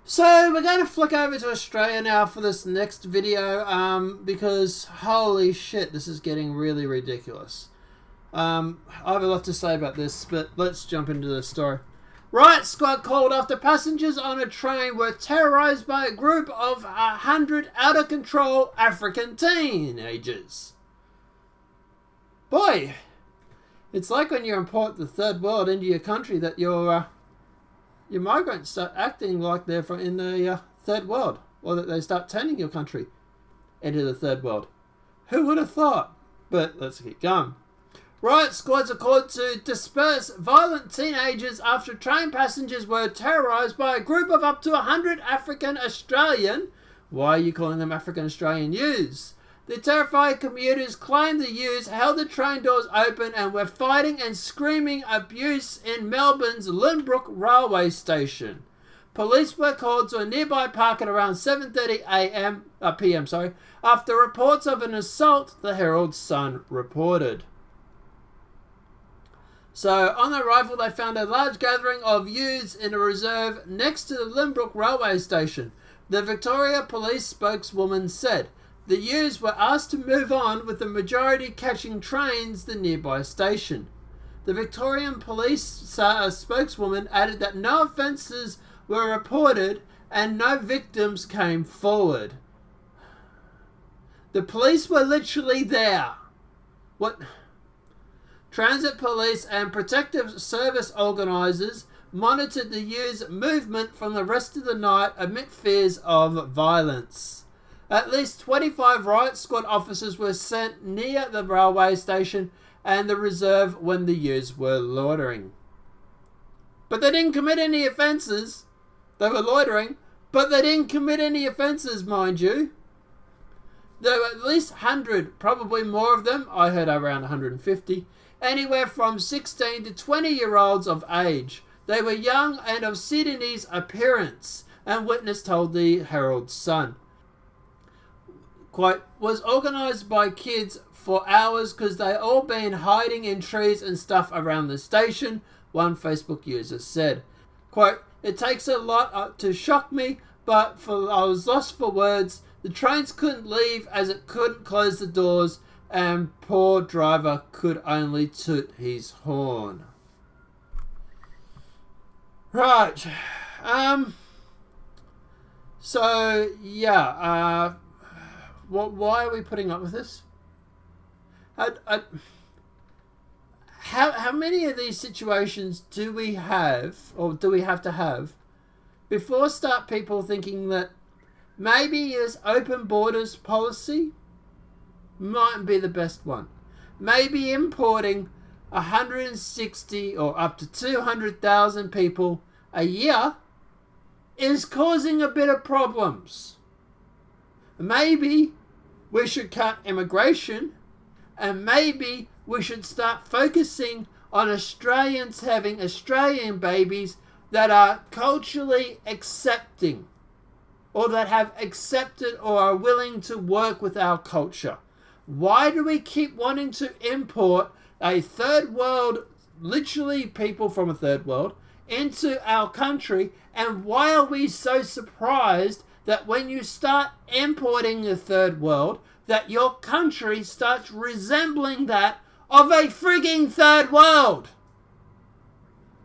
So we're going to flick over to Australia now for this next video because holy shit, this is getting really ridiculous. I have a lot to say about this, but let's jump into the story. Riot squad called after passengers on a train were terrorised by a group of 100 out-of-control African teenagers. Boy, it's like when you import the third world into your country that your migrants start acting like they're from in the third world, or that they start turning your country into the third world. Who would have thought? But let's keep going. Riot squads are called to disperse violent teenagers after train passengers were terrorised by a group of up to 100 African Australian, why are you calling them African Australian youths? The terrified commuters claimed the youths held the train doors open and were fighting and screaming abuse in Melbourne's Lynbrook railway station. Police were called to a nearby park at around 7:30 p.m. After reports of an assault, the Herald Sun reported. So, on arrival, they found a large gathering of youths in a reserve next to the Lynbrook railway station. The Victoria Police spokeswoman said the youths were asked to move on, with the majority catching trains the nearby station. The Victorian Police spokeswoman added that no offences were reported and no victims came forward. The police were literally there. What? Transit police and protective service organisers monitored the youth's movement from the rest of the night amid fears of violence. At least 25 riot squad officers were sent near the railway station and the reserve when the youths were loitering. But they didn't commit any offences. They were loitering, but they didn't commit any offences, mind you. There were at least 100, probably more of them. I heard around 150. Anywhere from 16 to 20-year-olds of age. They were young and of Sudanese appearance, and witness told the Herald Sun. Quote, was organised by kids for hours because they all been hiding in trees and stuff around the station, one Facebook user said. Quote, it takes a lot to shock me, but I was lost for words. The trains couldn't leave as it couldn't close the doors, and poor driver could only toot his horn. Right. So, yeah. Why are we putting up with this? How many of these situations do we have, or do we have to have, before start people thinking that maybe this open borders policy might be the best one? Maybe importing 160 or up to 200,000 people a year is causing a bit of problems. Maybe we should cut immigration, and maybe we should start focusing on Australians having Australian babies that are culturally accepting, or that have accepted or are willing to work with our culture. Why do we keep wanting to import a third world, literally people from a third world, into our country? And why are we so surprised that when you start importing the third world, that your country starts resembling that of a frigging third world?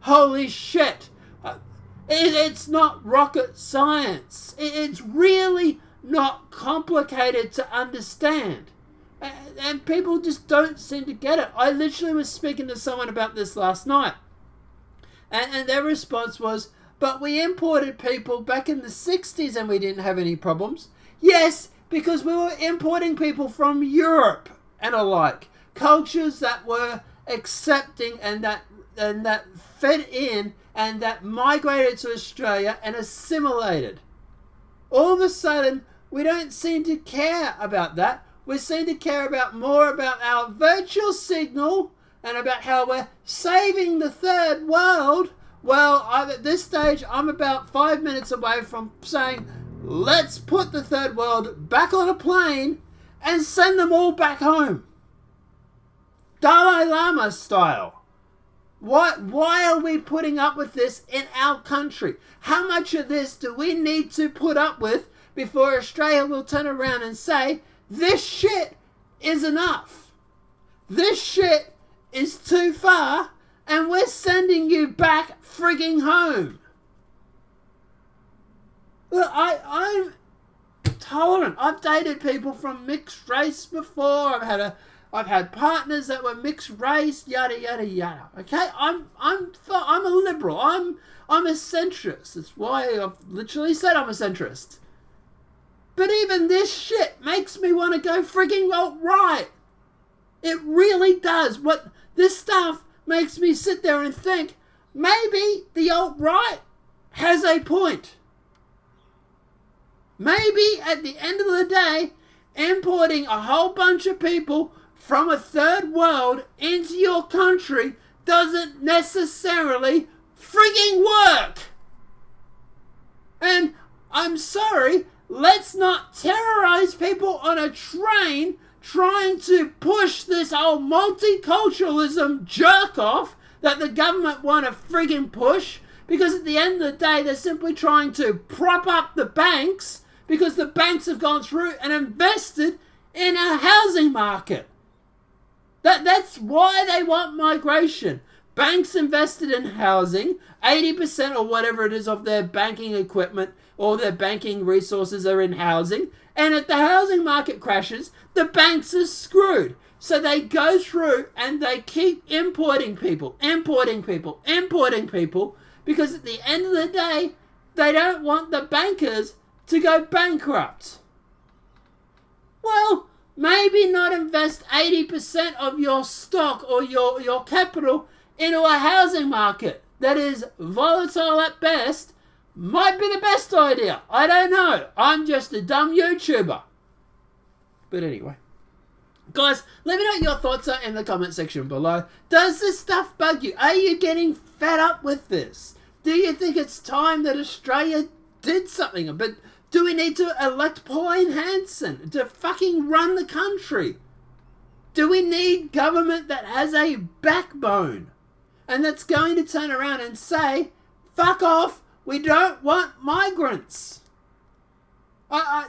Holy shit. It's not rocket science. It's really not complicated to understand. And people just don't seem to get it. I literally was speaking to someone about this last night. And their response was, but we imported people back in the 60s and we didn't have any problems. Yes, because we were importing people from Europe and alike. Cultures that were accepting and that fed in and that migrated to Australia and assimilated. All of a sudden, we don't seem to care about that. We seem to care more about our virtual signal and about how we're saving the third world. Well, at this stage, I'm about 5 minutes away from saying, let's put the third world back on a plane and send them all back home. Dalai Lama style. Why are we putting up with this in our country? How much of this do we need to put up with before Australia will turn around and say, this shit is enough. This shit is too far and we're sending you back frigging home. Look, I'm tolerant. I've dated people from mixed race before. I've had partners that were mixed race, yada yada yada. Okay, I'm a liberal. I'm a centrist. That's why I've literally said I'm a centrist. But even this shit makes me want to go frigging alt-right. It really does. What this stuff makes me sit there and think, maybe the alt-right has a point. Maybe at the end of the day, importing a whole bunch of people from a third world into your country doesn't necessarily frigging work. And I'm sorry, let's not terrorize people on a train trying to push this whole multiculturalism jerk off that the government want to frigging push, because at the end of the day, they're simply trying to prop up the banks because the banks have gone through and invested in a housing market. That's why they want migration. Banks invested in housing, 80% or whatever it is of their banking equipment or their banking resources are in housing. And if the housing market crashes, the banks are screwed. So they go through and they keep importing people, because at the end of the day, they don't want the bankers to go bankrupt. Well, maybe not invest 80% of your stock or your capital into a housing market that is volatile at best. Might be the best idea. I don't know. I'm just a dumb YouTuber. But anyway. Guys, let me know what your thoughts are in the comment section below. Does this stuff bug you? Are you getting fed up with this? Do you think it's time that Australia did something? But do we need to elect Pauline Hanson to fucking run the country? Do we need government that has a backbone and that's going to turn around and say, fuck off, we don't want migrants? I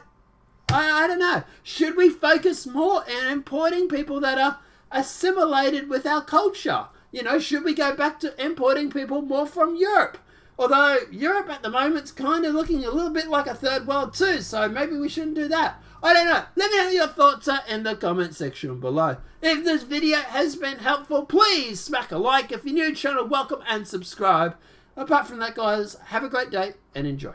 don't know. Should we focus more on importing people that are assimilated with our culture? You know, should we go back to importing people more from Europe? Although Europe at the moment's kind of looking a little bit like a third world too, so maybe we shouldn't do that. I don't know. Let me know what your thoughts are in the comment section below. If this video has been helpful, please smack a like. If you're new to the channel, welcome and subscribe. Apart from that, guys, have a great day and enjoy.